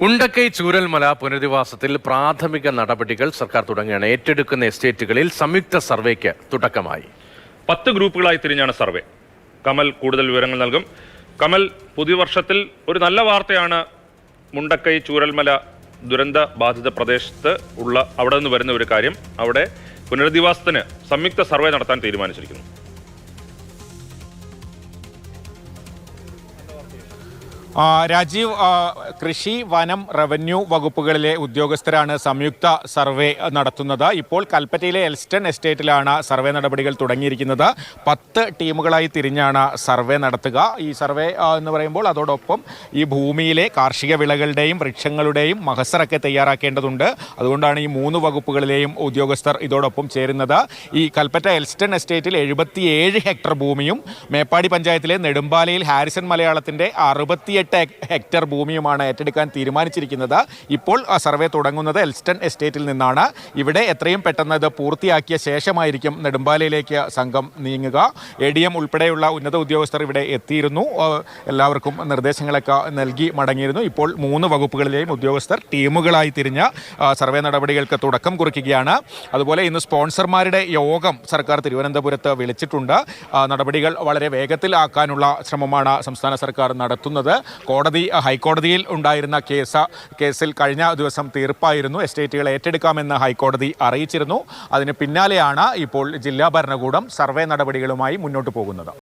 ഉണ്ടക്കൈ ചൂരൽമല പുനരധിവാസത്തിൽ പ്രാഥമിക നടപടികൾ സർക്കാർ തുടങ്ങിയാണ്. ഏറ്റെടുക്കുന്ന എസ്റ്റേറ്റുകളിൽ സംയുക്ത സർവേക്ക് തുടക്കമായി. 10 ഗ്രൂപ്പുകളായി തിരിഞ്ഞാണ് സർവേ. കമൽ കൂടുതൽ വിവരങ്ങൾ നൽകും. കമൽ, പുതിയ വർഷത്തിൽ ഒരു നല്ല വാർത്തയാണ്. മുണ്ടക്കൈ ചൂരൽമല ദുരന്ത ബാധിത പ്രദേശത്ത് അവിടെ നിന്ന് വരുന്ന ഒരു കാര്യം, അവിടെ പുനരധിവാസത്തിന് സംയുക്ത സർവേ നടത്താൻ തീരുമാനിച്ചിരിക്കുന്നു. രാജീവ്, കൃഷി, വനം, റവന്യൂ വകുപ്പുകളിലെ ഉദ്യോഗസ്ഥരാണ് സംയുക്ത സർവേ നടത്തുന്നത്. ഇപ്പോൾ കൽപ്പറ്റയിലെ എൽസ്റ്റൺ എസ്റ്റേറ്റിലാണ് സർവേ നടപടികൾ തുടങ്ങിയിരിക്കുന്നത്. 10 ടീമുകളായി തിരിഞ്ഞാണ് സർവേ നടത്തുക. ഈ സർവേ എന്ന് പറയുമ്പോൾ അതോടൊപ്പം ഈ ഭൂമിയിലെ കാർഷിക വിളകളുടെയും വൃക്ഷങ്ങളുടെയും മഹസറൊക്കെ തയ്യാറാക്കേണ്ടതുണ്ട്. അതുകൊണ്ടാണ് ഈ 3 വകുപ്പുകളിലെയും ഉദ്യോഗസ്ഥർ ഇതോടൊപ്പം ചേരുന്നത്. ഈ കൽപ്പറ്റ എൽസ്റ്റൺ എസ്റ്റേറ്റിൽ 77 ഹെക്ടർ ഭൂമിയും മേപ്പാടി പഞ്ചായത്തിലെ നെടുമ്പാലയിൽ ഹാരിസൺ മലയാളത്തിൻ്റെ 68 ഹെക്ടർ ഭൂമിയുമാണ് ഏറ്റെടുക്കാൻ തീരുമാനിച്ചിരിക്കുന്നത്. ഇപ്പോൾ സർവേ തുടങ്ങുന്നത് എൽസ്റ്റൺ എസ്റ്റേറ്റിൽ നിന്നാണ്. ഇവിടെ എത്രയും പെട്ടെന്ന് ഇത് പൂർത്തിയാക്കിയ ശേഷമായിരിക്കും നെടുമ്പാലയിലേക്ക് സംഘം നീങ്ങുക. ADM ഉൾപ്പെടെയുള്ള ഉന്നത ഉദ്യോഗസ്ഥർ ഇവിടെ എത്തിയിരുന്നു. എല്ലാവർക്കും നിർദ്ദേശങ്ങളൊക്കെ നൽകി മടങ്ങിയിരുന്നു. ഇപ്പോൾ 3 വകുപ്പുകളിലെയും ഉദ്യോഗസ്ഥർ ടീമുകളായി തിരിഞ്ഞ് സർവേ നടപടികൾക്ക് തുടക്കം കുറിക്കുകയാണ്. അതുപോലെ ഇന്ന് സ്പോൺസർമാരുടെ യോഗം സർക്കാർ തിരുവനന്തപുരത്ത് വിളിച്ചിട്ടുണ്ട്. നടപടികൾ വളരെ വേഗത്തിലാക്കാനുള്ള ശ്രമമാണ് സംസ്ഥാന സർക്കാർ നടത്തുന്നത്. ഹൈക്കോടതിയിൽ ഉണ്ടായിരുന്ന കേസിൽ കഴിഞ്ഞ ദിവസം തീർപ്പായിരുന്നു. എസ്റ്റേറ്റുകൾ ഏറ്റെടുക്കാമെന്ന് ഹൈക്കോടതി അറിയിച്ചിരുന്നു. അതിന് പിന്നാലെയാണ് ഇപ്പോൾ ജില്ലാ ഭരണകൂടം സർവേ നടപടികളുമായി മുന്നോട്ട് പോകുന്നത്.